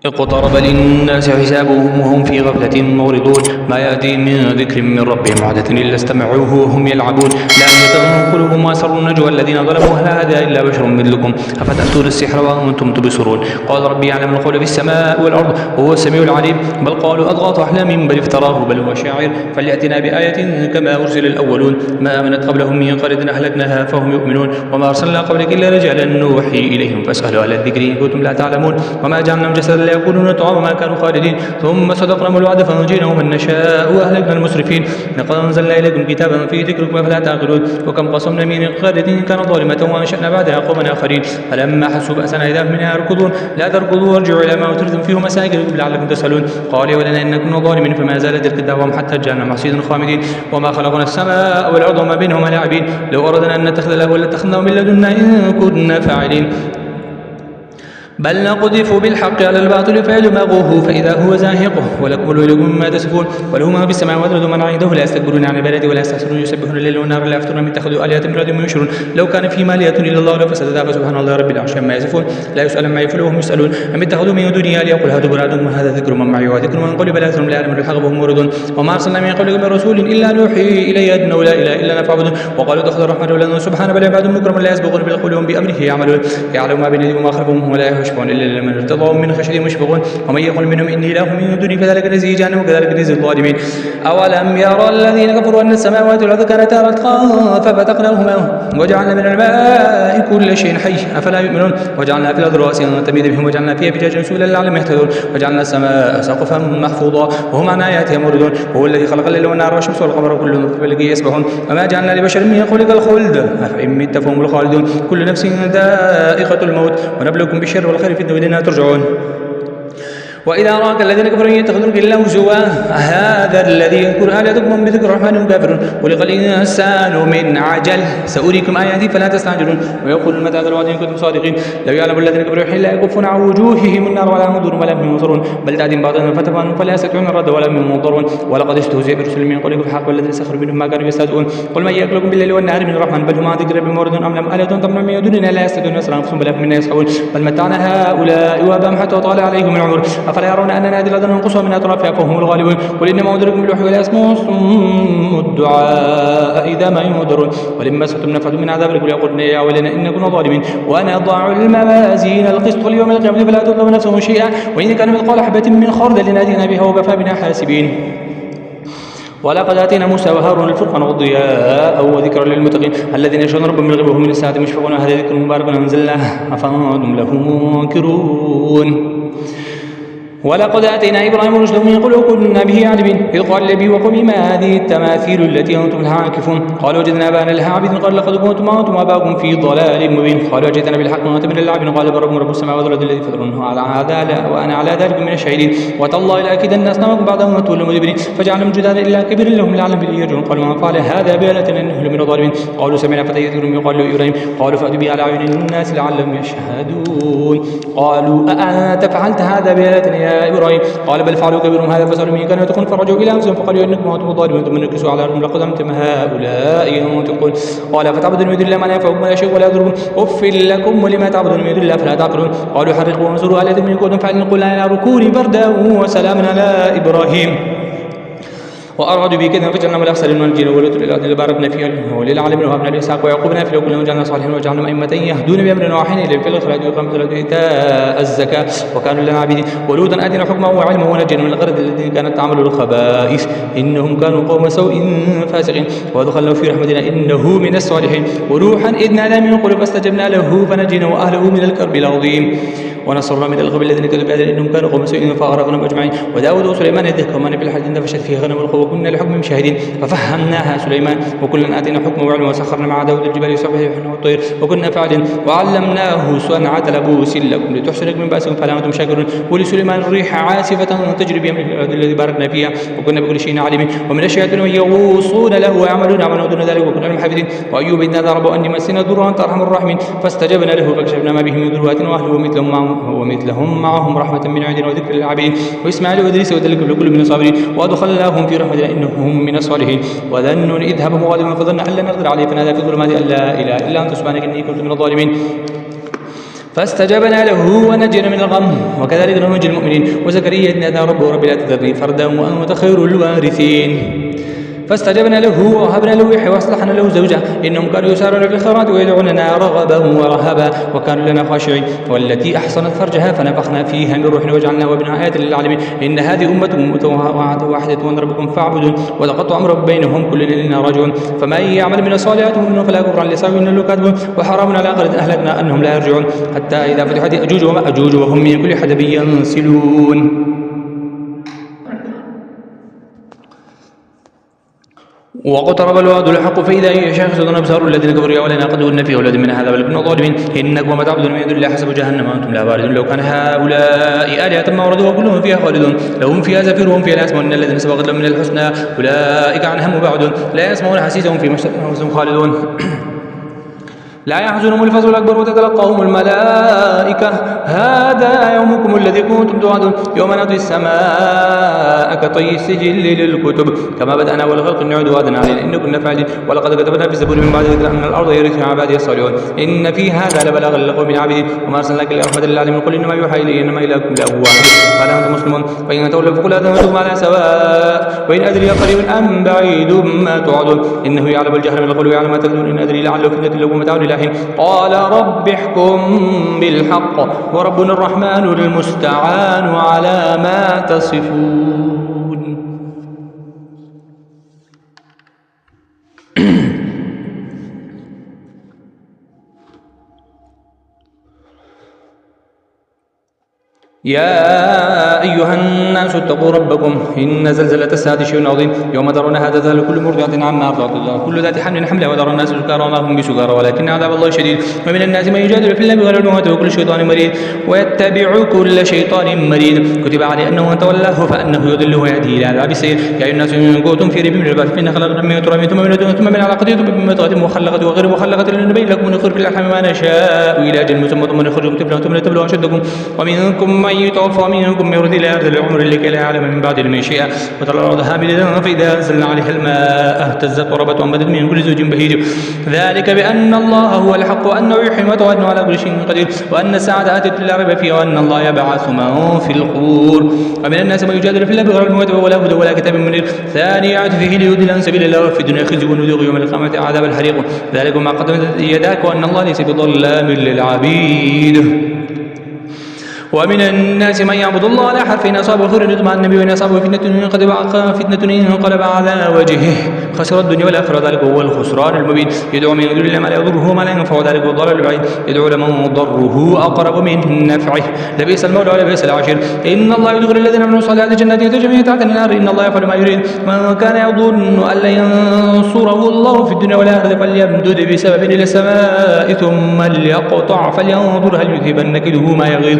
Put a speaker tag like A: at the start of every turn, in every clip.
A: اقترب للناس حسابهم وهم في غفلة معرضون ما يأتي من ذكر من ربهم محدث إلا استمعوه وهم يلعبون لا يتغنوا قلوبهم وأسروا النجوى الذين ظلموا هل هذا إلا بشر مثلكم أفتأتون السحر وأنتم تبصرون قال ربي يعلم القول في السماء والأرض وهو السميع العليم بل قالوا أضغاث أحلام بل افتراه بل هو شاعر فليأتنا بآية كما أرسل الأولون ما آمنت قبلهم من قرية أهلكناها فهم يؤمنون وما أرسلنا قبلك إلا رجالا نوحي إليهم فاسألوا أهل الذكر إن كنتم لا تعلمون وما جعلناهم جسدا لا يأكلون الطعام ما كانوا خالدين ثم صدقناهم الوعد فأنجينا من نشاء وأهلكنا المسرفين لقد أنزلنا إليكم كتابا فيه ذكركم أفلا تعقلون وكم قصمنا من قرية كانت ظالمة وأنشأنا بعدها قوما آخرين فلما حسوا بأسنا إذا منها يركضون لا تركضوا وارجعوا إلى ما أترفتم فيه مساكنكم لعلكم تسألون قال يا ولنا إن كنا ظالمين فما زالت تلك دعواهم حتى جعلنا محصيدا خامدين وما خلقنا السماء والأرض وما بينهما لاعبين لو أردنا أن نتخذ لهوا لاتخذناه من لدنا إن كنا فاعلين بل نقذف بالحق على الباطل فيدمغه فإذا هو زاهقه ولكم الويل مما تصفون وله ما في السماوات والأرض ومن عنده لا يستكبرون عن عبادته ولا يستحسرون يسبحون الليل والنهار لا يفترون من اتخذوا آلهة من دونه ينشرون لو كان فيما آلهة إلا الله لفسدتا فسبحان الله رب العرش عما يصفون لا يسأل عما يفعل وهم يسألون أم اتخذوا من دونه آلهة قل هاتوا برهانكم وهذا ذكر من معي وذكر من قبل بل أكثرهم لا يعلمون الحق وهم موردون وما أرسلنا من قبلك من رسول إلا نوحي إليه أنه لا إله إلا أنا فاعبدون وقالوا اتخذ الرحمن ولدا سبحان بل عباد مكرم لا يسبقون بالقول وهم بأمره يعملون يعلم ما بين أيديهم وما خلفهم ولا يشفعون إلا لمن ارتضى من خشيته مشفقون ومن يقل منهم إني إله من دوني فذلك نجزيه جهنم وكذلك نجزي الظالمين أولم يرى الذين كفروا أن السماوات والأرض كانتا رتقا ففتقناهما وجعلنا من الماء كل شيء حي أفلا يؤمنون وجعلنا في الأرض رواسي تميد بهم وجعلنا فيها فجاجا سبلا لعلهم يهتدون وجعلنا السماء سقفا محفوظا وهم عن آياتها معرضون وهو الذي خلق الليل والنهار والشمس والقمر كل في فلك يسبحون وما جعلنا لبشر من خلق الخلد أفإن مت فهم الخالدون كل نفس ذائقة الموت ونبلوكم بالشر والخير فتنة وإلينا ترجعون وإذا رأك الذين كفروا يتخذونك إلا هزوا هذا الذي يذكر آلهتكم بذكر الرحمن كافر خلق الإنسان من عجل سأريكم آياتي فلا تستعجلون ويقول متى هذا الوعد إن كنتم صادقين لو يعلم الذين كفروا حين لا يكفون عن وجوههم النار ولا هم ينظرون ولا هم ينظرون بل تأتيهم باطلا فتفانوا فلا يستطيعون الرد ولا هم ينظرون ولقد استهزئ برسل من قبلكم بالحق والذين سخروا منهم ما كانوا يستهزئون قل من يأكلكم بالليل والنهار من الرحمن بل هم عن ذكر بمورد أم لهم آلهة تمنع من دوننا لا يستطيعون نصر أنفسهم بل هم منا يسحبون بل متعنا هؤلاء وآباءهم حتى طال عليهم العمر أفلا يرون أننا الأرض ننقصها من أطرافها فهم الغالبون قل إنما أنذركم بالوحي ولا يسمع الصم الدعاء إذا ما ينذرون ولما سألتم نفعت من عذاب ربكم يقولون يا ويلنا إنا كنا ظالمين ونضع الموازين القسط ليوم القيامة فلا تظلم نفس شيئا وإن كان مثقال حبة من خردل أتينا بها وكفى بنا حاسبين ولقد آتينا موسى وهارون الفرقان والضياء وذكرا للمتقين الذين يخشون ربهم بالغيب وهم من الساعة مشفقون هذا ذكر مبارك أنزلناه أفأنتم له منكرون ولقد آتينا إبراهيم رشده من قبل وكنا به عالمين إذ قال لأبيه وقومه ما هذه التماثيل التي أنتم لها عاكفون قالوا وجدنا آباءنا لها عابدين قال لقد كنتم أنتم وآباؤكم في ضلال مبين قالوا أجئتنا بالحق وأنت من اللاعبين قال بل ربكم رب السماوات والأرض الذي فطرهن على هذا وأنا على ذلك من الشاهدين وتالله لأكيدن أصنامكم بعدهم وتولوا مدبرين فجعلهم جدادا إلا كبير لهم لعلهم به يرجعون قالوا من فعل هذا بآلهتنا إنه لمن الظالمين قالوا سمعنا فتى يذكرهم يقال له إبراهيم قالوا فأتوا به على أعين الناس لعلهم يشهدون قالوا أأنت فعلت هذا بآلهتنا يا إبراهيم قال بل فعلوا كبيرهم هذا فسألوا من كانوا يتقون فرجعوا إلى أنفسهم فقالوا إنكم أنتم الظالمون ثم نكسوا على أرضهم لقد أنتم هؤلاء ينطقون قال فتعبدون من دون الله ما لا ينفعكم ولا شيء ولا يضركم أف لكم ولما تعبدون من دون الله فلا تعقلون قالوا حرقوا وانظروا آلهتكم إن كنتم فاعلين قل لا ركون بردا وسلاما على إبراهيم وأرادوا به كذا فجعلنا من الأخسرين والجن ولوط الأرض اللي باركنا فيها وللعالمين وهبنا لإسحاق ويعقوب نافلة وكلهم جعلنا صالحين وجعلنا أئمة يهدون بأمرنا وحين إلى في الإخراج وإقامة الصلاة وإيتاء الزكاة وكانوا لنا عابدين ولوطا آتينا حكما وعلما ونجينا من القرية التي كانت تعمل الخبائث إنهم كانوا قوم سوء فاسقين وأدخلناه في رحمتنا إنه من الصالحين ونوحا إذ نادى من قبل فاستجبنا له فنجينا وأهله من الكرب العظيم ونصرنا من القوم الذين كذبوا بآياتنا إنهم كانوا قوم سوء فأغرقناهم أجمعين وداود وسليمان إذ كمان في الحج نفشت فيه غنم القوة وكنا لحكمهم شاهدين ففهمناها سليمان وكلا آتينا حكما وعلما وسخرنا مع داود الجبال يسبحن والطير وكنا فاعلين وعلمناه صنعة لبوس لكم لتحصنكم من بأسكم فلا أنتم شاكرون ولسليمان الريح عاصفة تجري بأمره في الأرض الذي باركنا فيها وكنا بكل شيء عالمين ومن الشياطين من يغوصون له ويعملون عملا دون ذلك وكنا لهم حافظين وأيوب إذ نادى ربه أني مسني الضر وأنت أرحم الراحمين فاستجبنا له فكشفنا ما به من ضر وأهله ومثلهم معهم رحمة من عندنا وذكر للعابدين وإسماعيل وإدريس وذلك كل من الصابرين وأدخلناهم في رحمتنا إنهم من الصالحين وذا النون إذ هب مغاضبا فظن أن لن نقدر عليه فنادى في الظلمات أن لا إله إلا أنت سبحانك إني كنت من الظالمين فاستجبنا له ونجينا من الغم وكذلك ننجي المؤمنين. وزكريا إذ نادى ربه رب لا تذرني فردا وأنت خير الوارثين. فاستجبنا له ووهبنا له يحيى واصلحنا له زوجه انهم كانوا يسارعون في الخيرات ويدعوننا رغبا ورهبا وكانوا لنا خاشعين. والتي احصنت فرجها فنفخنا فيها من روحنا وجعلناها وابنها آية للعالمين. ان هذه امه واحده وان ربكم فاعبدون وتقطع امر بينهم كل الينا راجعون. فمن يعمل من الصالحات منه فلا كفر عن لسانه انه كاذب وحرام على قرية اهلكنا انهم لا يرجعون حتى اذا فتحت ياجوج وماجوج وهم من كل حدب ينسلون. واقترب الوعد الحق فإذا هي شاخصة أبصار الذين كفروا يا ويلنا قد كنا في أولاد من هذا بل كنا ظالمين إنكم وما تعبدون من دون الله حسب جهنم وأنتم لا واردون. لو كان هؤلاء آلهة ما وردوها كلهم فيها خالدون لهم فيها زفير وهم فيها لا يسمعون إن الذين سبقت لهم من الحسنى أولئك عنها مبعدون لا يسمعون حسيسهم فيما اشتهوا خالدون. لا يحزنهم الفزع الأكبر وتتلقاهم الملائكة هذا يومكم الذي كنتم توعدون. يوم نطوي السماء كطي السجل للكتب كما بدأنا أول خلق نعيد وعدا علينا إن كنا فاعلين. ولقد كتبنا في الزبور من بعد ذكر أن الأرض يرثها عبادي الصالحون إن في هذا لبلاغا لقوم عابدين. وما أرسلناك إلا رحمة للعالمين قل إنما يوحى إلي إنما إلهكم إله واحد وأنا أنتم مسلمون. فإن تولوا فقل أذنتكم على سواء وإن أدري قريب أم بعيد ما توعدون إنه يعلم الجهر من القول ويعلم ما تكتمون إن أدري لعله فتنة لكم متاع إلى حين. قال رب احكم بالحق وربنا الرحمن المستعان على ما تصفون. يا أيها الناس اتقوا ربكم إن زلزلة الساعة شيء عظيم يوم ترونها تذهل كل مرضعة عما أرضعت كل ذات حمل حملها وترى الناس سكارى وما هم بسكارى ولكن عذاب الله شديد. ومن الناس من يجادل في الله بغير علم ويتبع كل شيطان مريد ويتبع كل شيطان مريد كتب عليه أنه من تولاه فأنه يضله ويهديه إلى عذاب السعير. يا أيها الناس إن كنتم في ريب من البعث فإنا خلقنا من تراب ثم من نطفة ثم من علقة ثم من مضغة مخلقة وغير مخلقة لنبين لكم ونخرج في الأرحام ما نشاء إلى أجل مسمى ثم نخرجكم طفلا ثم لتبلغوا أشدكم ومنكم من يتوفى ومنكم من يرد إلى أرض العمر لكي لا يعلم من بعد علم شيئا وترى الأرض هامدة فإذا أنزلنا عليها الماء اهتزت وربت وأنبتت من كل زوج بهيج. ذلك بأن الله هو الحق وأنه يحيي الموتى وأنه على كل شيء قدير وأن الساعة آتت لا ريب فيها وأن الله يبعث من في القبور. ومن الناس من يجادل في الله بغير علم ولا هدى ولا كتاب منير ثاني فيه ليضل عن سبيل الله وفي الدنيا خزي ونذوق يوم القيامة عذاب الحريق. ذلك ما قدمت يداك وأن الله ليس بظلام للعبيد. ومن الناس من يعبد الله على حرف إن أصابه خير يطمع النبي وإن أصابه فتنة انقلب على وجهه خسر الدنيا والآخرة ذلك هو الخسران المبين. يدعو من دون الله ما لا يضره وما لا ينفعه ذلك هو الضلال البعيد. يدعو لمن ضره أقرب من نفعه لبئس المولى ولبئس العشير. إن الله يدخل الذين آمنوا الصالحات جنات تجري تحت النار إن الله يفعل ما يريد. من كان يظن أن لن ينصره الله في الدنيا والآخرة فليمدد بسبب إلى السماء ثم ليقطع فلينظر هل يذهبن كيده ما يغيظ.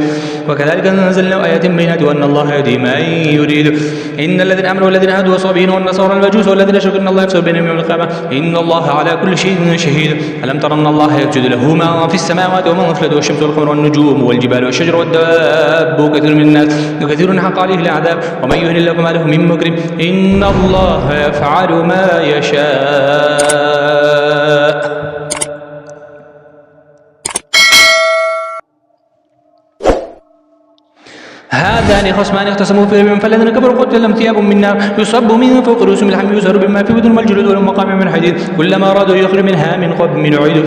A: وكذلك أنزلنا آيات بينات وأن الله يهدي من يريد. إن الذين آمنوا والذين هادوا والصابئين والنصارى والمجوس والذين أشركوا إن الله يفصل بينهم يوم القيامة إن الله على كل شيء شهيد. ألم تر أن الله يسجد له ما في السماوات وما في الأرض والشمس والقمر والنجوم والجبال والشجر والدواب وكثير من الناس وكثير حق عليه العذاب ومن يهن الله فما له من مكرم إن الله يفعل ما يشاء. هذان خصمان اختصموا في ربهم فالذين كفروا قتلوا لهم ثياب من نار يصب من فوق رؤوسهم الحميم يسهر بما في بطون والجلود ولهم مقامع من حديد كلما أرادوا يخرج منها من قبل يعيدوا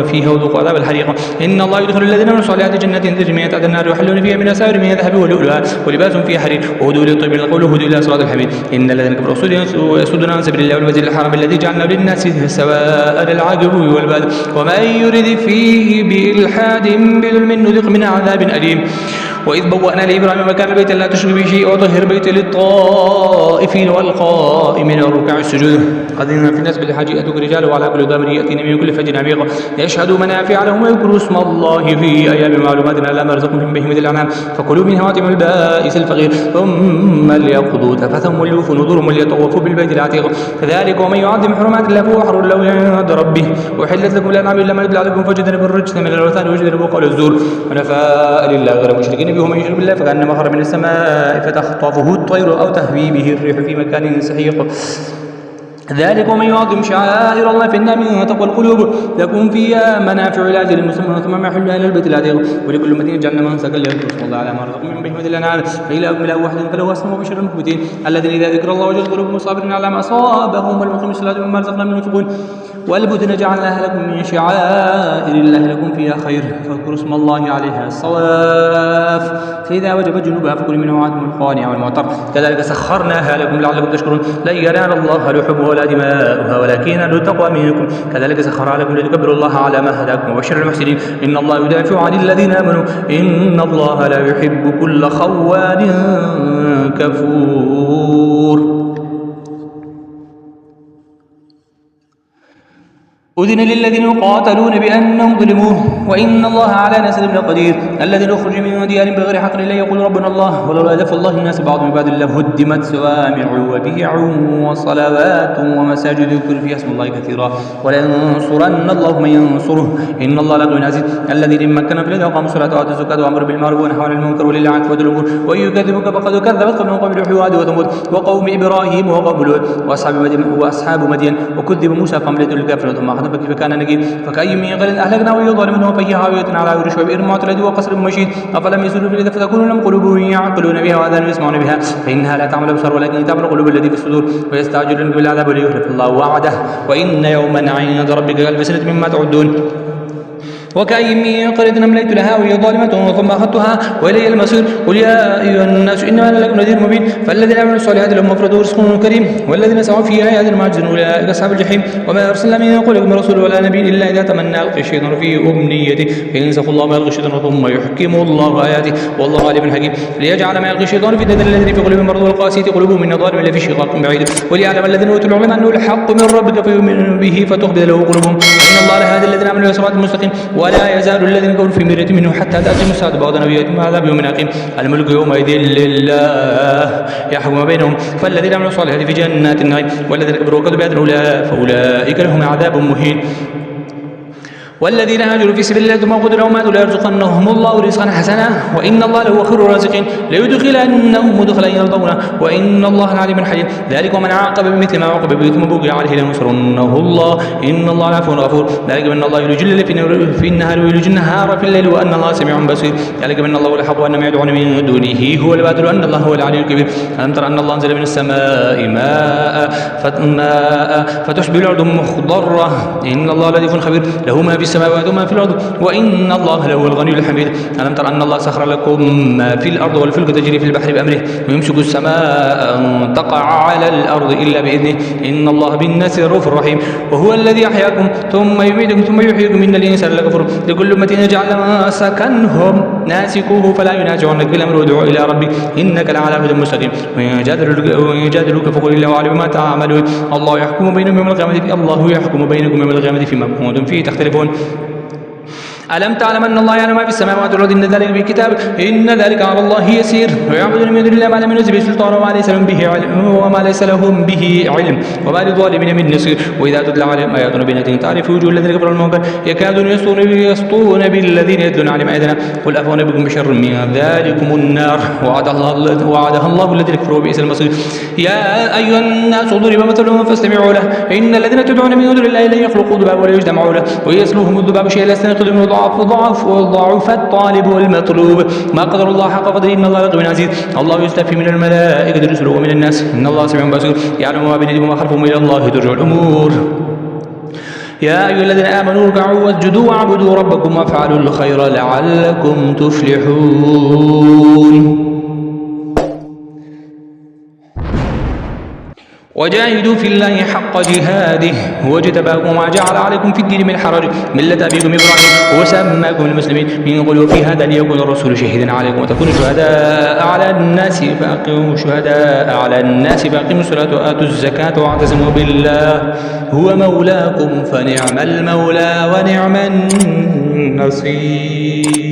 A: فيها وذوقوا عذاب الحريق. إن الله يدخل الذين من الصالحات جنات تجري من تحتها النار يحلون فيها من أساور من ذهب ولؤلؤا ولباسهم فيها حرير وهدوا للطيب من القول وهدوا إلى صراط الحميد. إن الذين كفروا يصدون عن سبيل الله والمسجد الحرام الذي جعلناه للناس سواء العاقب والباد ومن يرد فيه بإلحاد بظلم نذق من عذاب أليم. وإذ بوأنا لإبراهيم مكان البيت لا تشرك به شيئا وطهر بيتي للطائفين والقائمين والركع السجود. قد إن في الناس بالحج يأتوك رجال وعلى كل ضامر يأتين من كل فج عميق يشهدوا منافع لهم ويذكروا اسم الله في أيام معلومات على ما رزقهم من بهيمة الأنعام فكلوا منها وأطعموا البائس الفقير ثم ليقضوا تفثهم وليوفوا نذورهم وليطوفوا بالبيت العتيق. كذلك ومن يعظم حرمات الله فهو حر له عند ربه. وحلت لكم الأنعام إلا ما يتلى عليكم فاجتنبوا الرجس من الأوثان واجتنبوا قول الزور ونفاء لله غير مشركين ومن يشرك بالله فكأنما خر من السماء فتخطفه الطير أو تهوي به الريح في مكان سحيق. ذلك ومن يعظم شعائر الله فإنها من تقوى القلوب لكم فيها منافع إلى أجل مسمى ثم محلها إلى البيت العتيق ولكل أمة جعلنا منسكا ليذكروا اسم الله على ما رزقهم من بهيمة الأنعام فإلهكم إله واحد فله أسلم وبشر المخبتين الذين إذا ذكر الله وجلت قلوبهم صابرين على ما أصابهم والمقيم الصلاة مما رزقناهم ينفقون والبدن جعلناها لكم من شعائر الله لكم فيها خير فاذكروا اسم الله عليها الصواف فإذا وجبت جنوبها فكلوا منها وأنتم القانع والمعتر كذلك سخرناها لكم لعلكم تشكرون لن ينال الله لحومها ولا دماؤها ولكن ينال التقوى منكم كذلك سخرها لكم لتكبروا الله على ما هداكم وبشر المحسنين إن الله يدافع عن الذين آمنوا إن الله لا يحب كل خوان كفور أذن للذين يقاتلون بأنهم ظلموا وإن الله على نصرهم لقدير الذين أخرجوا من ديارهم بغير حق إلا يقول ربنا الله ولولا دفع الله الناس بعضهم ببعض لهدمت صوامع وبيع وصلوات ومساجد يذكر فيها اسم الله كثيرا ولينصرن الله من ينصره إن الله لقوي عزيز الذين مكنوا في الأرض وأقاموا الصلاة وآتوا الزكاة وأمروا بالمعروف ونهوا عن المنكر ولله عاقبة الأمور وإن يكذبوك فقد كذبت قبلهم قوم نوح وعاد وثمود وقوم إبراهيم وقوم لوط وأصحاب مدين وكذب موسى فأمليت للكافرين ثم فكيف كان نكير فكأي من قرية أهلكنا وهي ظالمة فهي خاوية على عروشها وبئر معطلة وقصر مشيد أفلم يسيروا في الأرض فتكون لهم قلوب يعقلون بها وآذان يسمعون بها فإنها لا تعمل الأبصار ولكن تعمل القلوب التي في الصدور ويستعجلونك بالعذاب وليخلف الله وعده وإن يوما عند ربك كألف سنة مما تعدون وكأي من قرية أمليت لها وهي ظالمة ثم أخذتها وإلي المصير قل يا أيها الناس إنما أنا لكم نذير مبين فالذين آمنوا الصالحات لهم مغفرة ورزق كريم والذين سعوا في آياتنا معجزون أولئك أصحاب الجحيم وما أرسلنا من قبلكم من رسول ولا نبي إلا إذا تمنى ألقي الشيطان في أمنيته فينسخ الله ما يلقي الشيطان ثم يحكم الله آياته والله عليم حكيم ليجعل ما يلقي الشيطان فتنة الذين في قلوبهم مرض والقاسية قلوبهم من الظالمين إلا في شقاق بعيد وليعلم الذين أوتوا العلم أنه الحق من ربك فيؤمنوا به فتخبت له قلوبهم إن الله لهادي الذين آمنوا إلى صراط مستقيم ولا يزال الذين كفروا في مرية منه حتى تأتيهم الساعة بعض نبيهم عذاب يوم عقيم الملك يومئذ لله يحكم بينهم فالذين عملوا الصالحات في جنات النعيم والذين كفروا وكذبوا بآياتنا فأولئك لهم عذاب مهين والذين هاجروا في سبيل الله ثم قتلوا وماتوا ليرزقنهم الله رزقا حسنا وإن الله لهو خير الرازقين ليدخلنهم مدخلا يرضونه وإن الله عليم حليم ذلك ومن عاقب بمثل ما عاقب به ثم بغي عليه لينصرنه الله إن الله عفو غفور ذلك بأن الله يولج الليل في النهار ويولج النهار في الليل وأن الله سميع بصير ذلك بأن الله الحق وأن ما يدعون من دونه هو الباطل وأن الله هو العلي الكبير ألم تر أن الله أنزل من السماء ماء فتشبه الأرض مخضرة إن الله لطيف خبير له ما في السماوات وما في الأرض وإن الله لهو الغني الحميد ألم تر أن الله سخر لكم ما في الأرض والفلك تجري في البحر بأمره ويمسك السماء أن تقع على الأرض إلا بإذنه إن الله بالناس رؤوف رحيم وهو الذي أحياكم ثم يميتكم ثم يحييكم إن الإنسان لكفور لكل أمة جعل سكنهم ناسكوه فلا ينازعنك بالأمر وادع إلى ربك إنك لعلى هدى مستقيم وإن يجادلوك فقل الله أعلم ما تعملون الله يحكم بينكم يوم القيامة فيما كنتم فيه تختلفون ألم تعلم أن الله يعلم ما في السماوات والأرض إن ذلك في كتاب إن ذلك على الله يسير ويعبدون من دون الله ما لم ينزل به سلطان وما ليس لهم به علم وما للظالمين من نصير وإذا تتلى عليهم آياتنا بينات تعرف وجوه الذين كفروا المنكر يكادون يسطون بالذين يتلون عليهم آياتنا قل أفأنبئكم بشر من ذلكم النار وعدها الله الذين كفروا بئس المصير يا أيها الناس ضرب مثل فاستمعوا له إن الذين تدعون من دون الله لن يخلقوا ذبابا ولا يجتمعوا له ويسلوهم الذباب شيئا لا يستنقذ منه ضعف الطالب والمطلوب ما قدر الله حق قدره إن الله لقوي عزيز الله يستفي من الملائكة رسله ومن الناس إن الله سميع بصير يعلم ما بين أيديهم وما خلفهم إلى الله ترجع الأمور يا أيها الذين آمنوا اركعوا واسجدوا واعبدوا ربكم وافعلوا الخير لعلكم تفلحون وجاهدوا في الله حق جهاده هو اجتباكم وما جعل عليكم في الدين من حرج ملة أبيكم إبراهيم وسماكم المسلمين من قبل في هذا ليكون الرسول شهيدا عليكم وتكونوا شهداء على الناس فأقيموا الصلاة وآتوا الزكاة واعتصموا بالله هو مولاكم فنعم المولى ونعم النصير